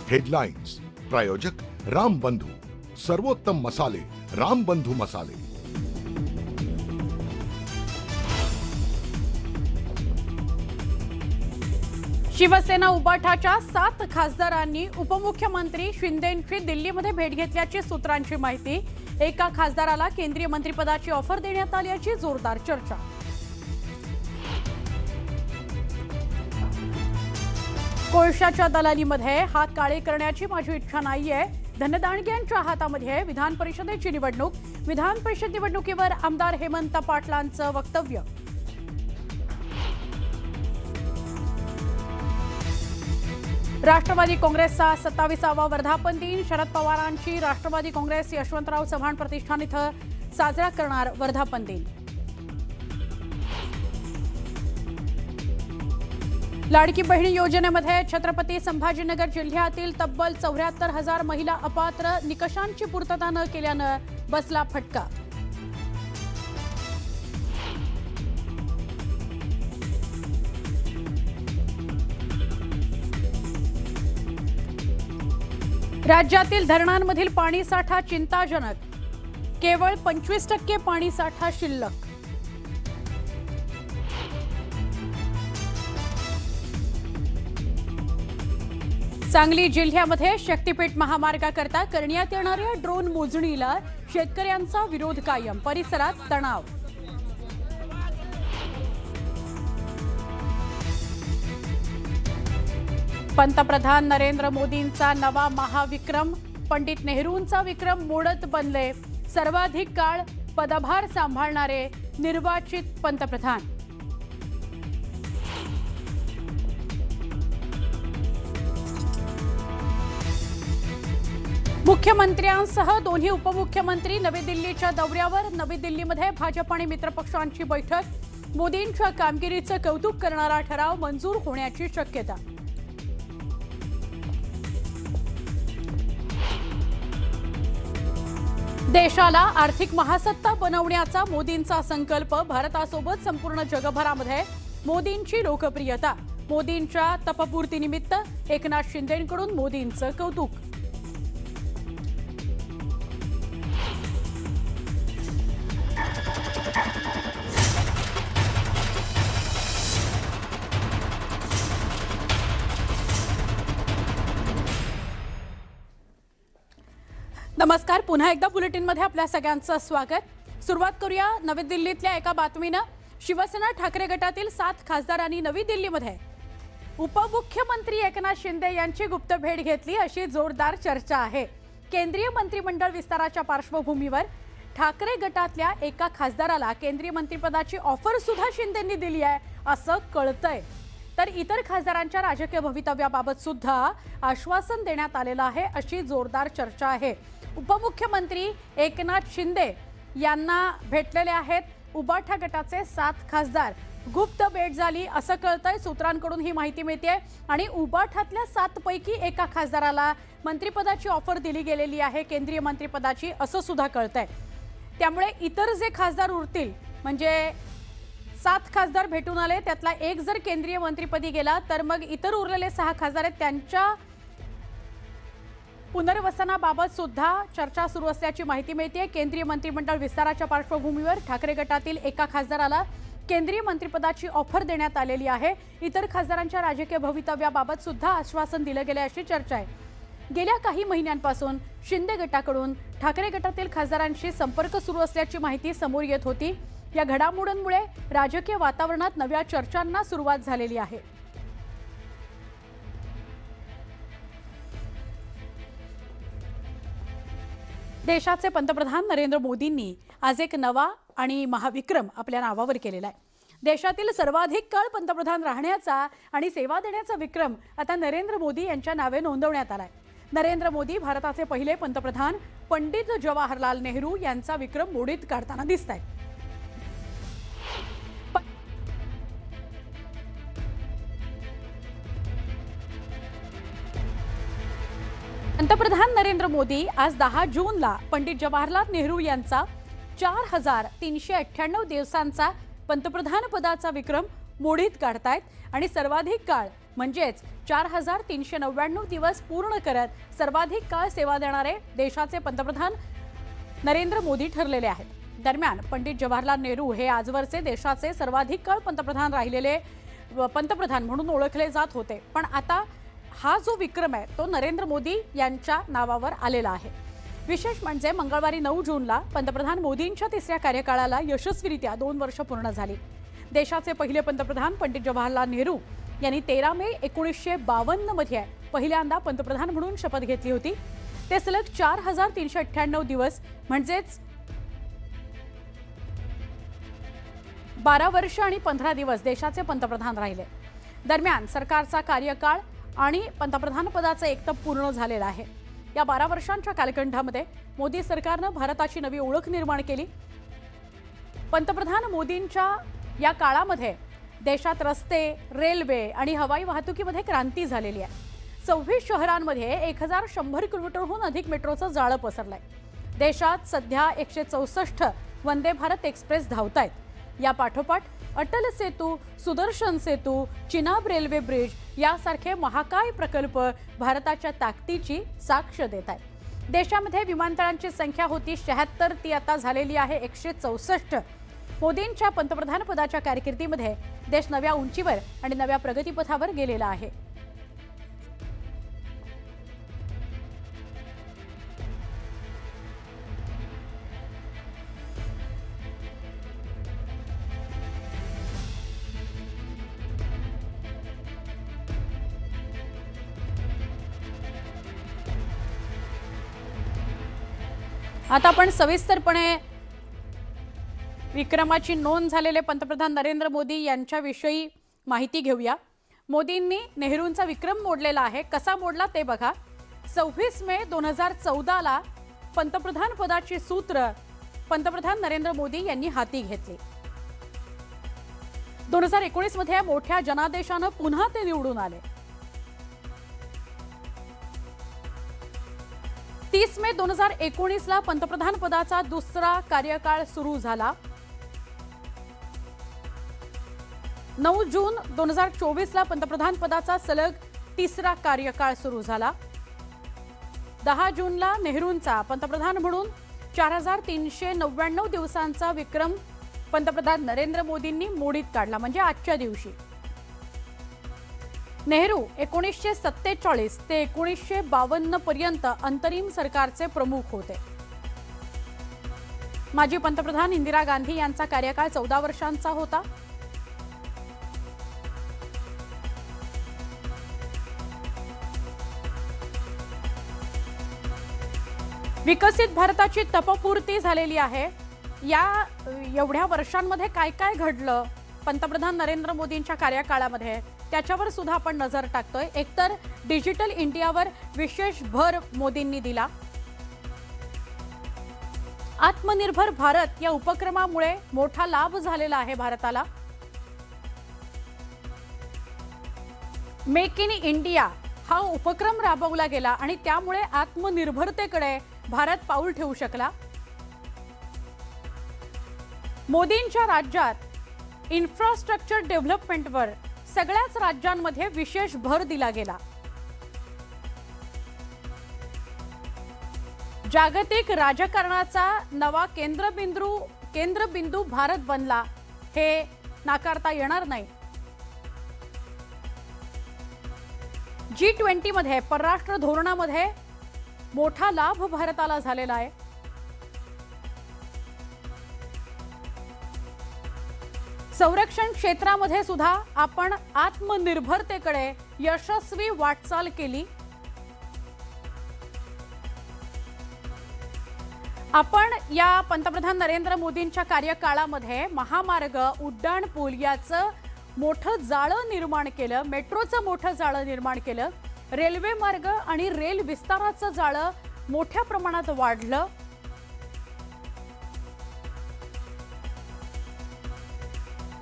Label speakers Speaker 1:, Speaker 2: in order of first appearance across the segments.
Speaker 1: Headlines प्रायोजक राम बंधू, सर्वोत्तम मसाले राम बंधू मसाले।
Speaker 2: शिवसेना उबाठाच्या 7 खासदारांनी उपमुख्यमंत्री शिंदेंची दिल्लीमध्ये भेट घेतल्याची सूत्रांची माहिती। एका खासदाराला केंद्रीय मंत्रिपदाची ऑफर देण्यात आल्याची जोरदार चर्चा। कोळशाच्या दलालीमध्ये हात काळे करण्याची माझी इच्छा नाहीये। धनदांडगे यांच्या हातामध्ये विधान परिषदेची निवडणूक। विधान परिषद निवडणुकीवर आमदार हेमंत पाटलांचं वक्तव्य। राष्ट्रवादी काँग्रेसचा 27वा वर्धापन दिन। शरद पवारांची राष्ट्रवादी काँग्रेस यशवंतराव चव्हाण प्रतिष्ठान इथं साजरा करणार वर्धापन दिन। लाडकी बहिणी योजनेमध्ये छत्रपती संभाजीनगर जिल्ह्यातील तब्बल 74,000 महिला अपात्र। निकषांची पूर्तता न केल्यानं बसला फटका। राज्यातील धरणांमधील पाणीसाठा चिंताजनक। केवळ 25% पाणीसाठा शिल्लक। सांगली जिल्ह्यामध्ये शक्तीपीठ महामार्गाकरता करण्यात येणाऱ्या ड्रोन मोजणीला शेतकऱ्यांचा विरोध कायम। परिसरात तणाव। पंतप्रधान नरेंद्र मोदींचा नवा महाविक्रम। पंडित नेहरूंचा विक्रम मोडत बनले। सर्वाधिक काळ पदभार सांभाळणारे निर्वाचित पंतप्रधान। मुख्यमंत्र्यांसह दोन्ही उपमुख्यमंत्री नवी दिल्लीच्या दौऱ्यावर। नवी दिल्लीमध्ये भाजप आणि मित्रपक्षांची बैठक। मोदींच्या कामगिरीचं कौतुक करणारा ठराव मंजूर होण्याची शक्यता। देशाला आर्थिक महासत्ता बनवण्याचा मोदींचा संकल्प। भारतासोबत संपूर्ण जगभरामध्ये मोदींची लोकप्रियता। मोदींच्या तपपूर्तीनिमित्त एकनाथ शिंदेंकडून मोदींचं कौतुक। नमस्कार, पुन्हा एकदा बुलेटिनमध्ये आपल्या सगळ्यांचं स्वागत। सुरुवात करूया नवी दिल्लीतल्या एका बातमीनं। शिवसेना ठाकरे गटातील 7 खासदारांनी नवी दिल्लीमध्ये उपमुख्यमंत्री एकनाथ शिंदे यांची गुप्त भेट घेतली अशी जोरदार चर्चा आहे। केंद्रीय मंत्रिमंडळ विस्ताराच्या पार्श्वभूमीवर ठाकरे गटातल्या एका खासदाराला केंद्रीय मंत्रिपदाची ऑफर सुद्धा शिंदेंनी दिली आहे असं कळतंय। तर इतर खासदारांच्या राजकीय भवितव्याबाबत सुद्धा आश्वासन देण्यात आलेलं आहे अशी जोरदार चर्चा आहे। उपमुख्यमंत्री एकनाथ शिंदे यांना भेटलेले आहेत उबाठा गटाचे 7 खासदार। गुप्त भेट झाली असं कळतंय। सूत्रांकडून ही माहिती मिळते आणि उबाठातल्या 7 पैकी एका खासदाराला मंत्रिपदाची ऑफर दिली गेलेली आहे, केंद्रीय मंत्रिपदाची, असं सुद्धा कळतंय। त्यामुळे इतर जे खासदार उरतील, म्हणजे 7 खासदार भेटून आले, त्यातला एक जर केंद्रीय मंत्रिपदी गेला तर मग इतर उरलेले 6 खासदार आहेत त्यांच्या पुनर्वसनाबाबत सुद्धा चर्चा सुरू असल्याची माहिती मिळते। केंद्रीय मंत्रिमंडळ विस्ताराच्या पार्श्वभूमीवर ठाकरे गटातील एका खासदाराला केंद्रीय मंत्रिपदाची ऑफर देण्यात आलेली आहे। इतर खासदारांच्या राजकीय भवितव्याबाबत सुद्धा आश्वासन दिलं गेलं अशी चर्चा आहे। गेल्या काही महिन्यांपासून शिंदे गटाकडून ठाकरे गटातील खासदारांशी संपर्क सुरू असल्याची माहिती समोर येत होती। या घडामोडींमुळे राजकीय वातावरणात नव्या चर्चांना सुरुवात झालेली आहे। देशाचे पंतप्रधान नरेंद्र मोदींनी आज एक नवा आणि महाविक्रम आपल्या नावावर केलेला आहे। देशातील सर्वाधिक काळ पंतप्रधान राहण्याचा आणि सेवा देण्याचा विक्रम आता नरेंद्र मोदी यांच्या नावे नोंदवण्यात आलाय। नरेंद्र मोदी भारताचे पहिले पंतप्रधान पंडित जवाहरलाल नेहरू यांचा विक्रम मोडीत काढताना दिसतायत। पंतप्रधान नरेंद्र मोदी आज 10 जूनला पंडित जवाहरलाल नेहरू यांचा 4398 दिवसांचा पंतप्रधान पदाचा विक्रम मोडीत काढतायत आणि सर्वाधिक काळ म्हणजेच 4399 दिवस पूर्ण करत सर्वाधिक काळ सेवा देणारे देशाचे पंतप्रधान नरेंद्र मोदी ठरलेले आहेत. दरम्यान पंडित जवाहरलाल नेहरू हे आजवरचे देशाचे सर्वाधिक काळ पंतप्रधान राहिलेले पंतप्रधान म्हणून ओळखले जात होते. पण आता हा जो विक्रम आहे तो नरेंद्र मोदी यांच्या नावावर आलेला आहे. विशेष म्हणजे मंगळवारी 9 जूनला पंतप्रधान मोदींच्या तिसऱ्या कार्यकाळाला यशस्वीरित्या 2 वर्ष पूर्ण झाली. देशाचे पहिले पंतप्रधान पंडित जवाहरलाल नेहरू यांनी 13 मे 1952 मध्ये पहिल्यांदा पंतप्रधान म्हणून शपथ घेतली होती. ते सलग 4398 दिवस म्हणजेच 12 वर्ष आणि 15 दिवस देशाचे पंतप्रधान राहिले. दरम्यान सरकारचा कार्यकाळ आणि पंतप्रधान पदाचं एकतप पूर्ण झालेलं आहे. या 12 वर्षांच्या कालखंडामध्ये मोदी सरकारनं भारताची नवी ओळख निर्माण केली. पंतप्रधान मोदींच्या या काळामध्ये देशात रस्ते, रेल्वे आणि हवाई वाहतुकीमध्ये क्रांती झालेली आहे. 26 शहरांमध्ये 1100 किलोमीटरहून अधिक मेट्रोचं जाळं पसरलंय. देशात सध्या 164 वंदे भारत एक्सप्रेस धावतायत. या पाठोपाठ अटल सेतू, सुदर्शन सेतू, चिनाब रेल्वे ब्रिज यासारखे महाकाय प्रकल्प भारताच्या ताकदीची साक्ष देत आहेत. देशामध्ये विमानतळांची संख्या होती 76, ती आता झालेली आहे 164. मोदींच्या पंतप्रधान पदाच्या कारकिर्दीमध्ये देश नव्या उंचीवर आणि नव्या प्रगतीपथावर गेलेला आहे. आता आपण सविस्तरपणे विक्रमाची नोंद झालेले पंतप्रधान नरेंद्र मोदी यांच्याविषयी माहिती घेऊया. मोदींनी नेहरूंचा विक्रम मोडलेला आहे. कसा मोडला ते बघा. 26 मे 2014ला पंतप्रधान पदाची सूत्र पंतप्रधान नरेंद्र मोदी यांनी हाती घेतली. 2019 मध्ये मोठ्या जनादेशानं पुन्हा ते निवडून आले. 30 मे 2019ला पंतप्रधान पदाचा दुसरा कार्यकाळ सुरू झाला. 9 जून 2024ला पंतप्रधान पदाचा सलग तिसरा कार्यकाळ सुरू झाला. 10 जूनला नेहरूंचा पंतप्रधान म्हणून 4399 दिवसांचा विक्रम पंतप्रधान नरेंद्र मोदींनी मोडीत काढला, म्हणजे आजच्या दिवशी. नेहरू 1947 ते 1952 पर्यंत अंतरिम सरकारचे प्रमुख होते. माजी पंतप्रधान इंदिरा गांधी यांचा कार्यकाळ 14 वर्षांचा होता. विकसित भारताची तपपूर्ती झालेली आहे. या एवढ्या वर्षांमध्ये काय काय घडलं पंतप्रधान नरेंद्र मोदींच्या कार्यकाळामध्ये त्याच्यावर सुद्धा आपण नजर टाकतोय. एकतर डिजिटल इंडियावर विशेष भर मोदींनी दिला. आत्मनिर्भर भारत या उपक्रमामुळे मोठा लाभ झालेला आहे भारताला. मेक इन इंडिया हा उपक्रम राबवला गेला आणि त्यामुळे आत्मनिर्भरतेकडे भारत पाऊल ठेवू शकला. मोदींच्या राज्यात इन्फ्रास्ट्रक्चर डेव्हलपमेंटवर सगळ्याच राज्यांमध्ये विशेष भर दिला गेला. जागतिक राजकारणाचा नवा केंद्रबिंदू भारत बनला, हे नाकारता येणार नाही. G20 मध्ये परराष्ट्र धोरणामध्ये मोठा लाभ भारताला झालेला आहे. संरक्षण क्षेत्रामध्ये सुद्धा आपण आत्मनिर्भरतेकडे यशस्वी वाटचाल केली. आपण या पंतप्रधान नरेंद्र मोदींच्या कार्यकाळामध्ये महामार्ग, उड्डाणपूल याचं मोठं जाळं निर्माण केलं, मेट्रोचं मोठं जाळं निर्माण केलं, रेल्वे मार्ग आणि रेल विस्ताराचं जाळं मोठ्या प्रमाणात वाढलं.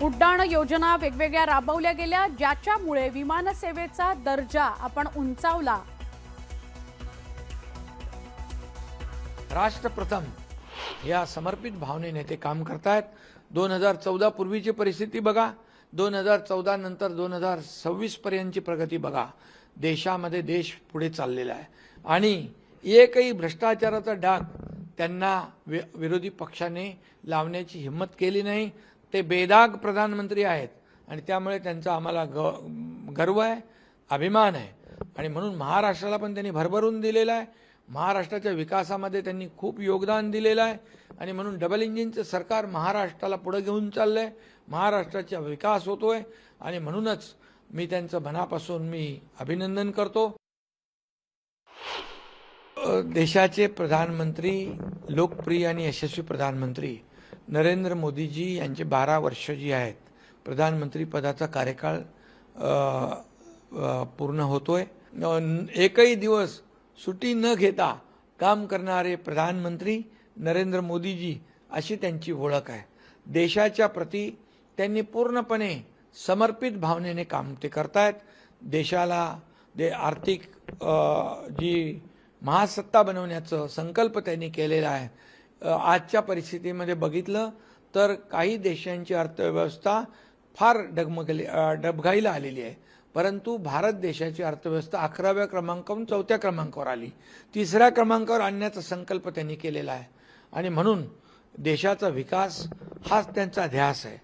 Speaker 2: उड्डाण योजना वेगवेगळ्या राबवल्या गेल्या, ज्याच्यामुळे विमानसेवेचा दर्जा आपण उंचावला.
Speaker 3: राष्ट्रप्रथम या समर्पित भावनेने ते काम करतायत. 2014 पूर्वीची परिस्थिती बघा. 2014 नंतर 2026 पर्यंतची प्रगती बघा. देशामध्ये देश पुढे चाललेला आहे आणि एकही भ्रष्टाचाराचा डाग त्यांना विरोधी पक्षाने लावण्याची हिंमत केली नाही. ते बेदाग प्रधानमंत्री आहेत आणि त्यामुळे त्यांचा आम्हाला गर्व आहे, अभिमान आहे. आणि म्हणून महाराष्ट्राला पण त्यांनी भरभरून दिलेला आहे. महाराष्ट्राच्या विकासामध्ये त्यांनी खूप योगदान दिलेलं आहे आणि म्हणून डबल इंजिनचं सरकार महाराष्ट्राला पुढे घेऊन चाललं आहे. महाराष्ट्राचा विकास होतोय आणि म्हणूनच मी त्यांचं मनापासून मी अभिनंदन करतो. देशाचे प्रधानमंत्री, लोकप्रिय आणि यशस्वी प्रधानमंत्री नरेंद्र मोदीजी यांचे 12 वर्ष जी आहेत प्रधानमंत्री पदाचा कार्यकाळ पूर्ण होतोय. एकही दिवस सुट्टी न घेता काम करणारे प्रधानमंत्री नरेंद्र मोदीजी अशी त्यांची ओळख आहे. देशाच्या प्रती त्यांनी पूर्णपणे समर्पित भावनेने काम ते करतायत. देशाला आर्थिक जी महासत्ता बनवण्याचा संकल्प त्यांनी केलेला आहे. आजच्या परिस्थितीमध्ये बघितलं तर काही देशांची अर्थव्यवस्था फार डबघाईला आलेली आहे, परंतु भारत देशाची अर्थव्यवस्था 11व्या क्रमांकावरून 4थ्या क्रमांकावर आली. 3ऱ्या क्रमांकावर आणण्याचा संकल्प त्यांनी केलेला आहे आणि म्हणून देशाचा विकास हाच त्यांचा ध्यास आहे.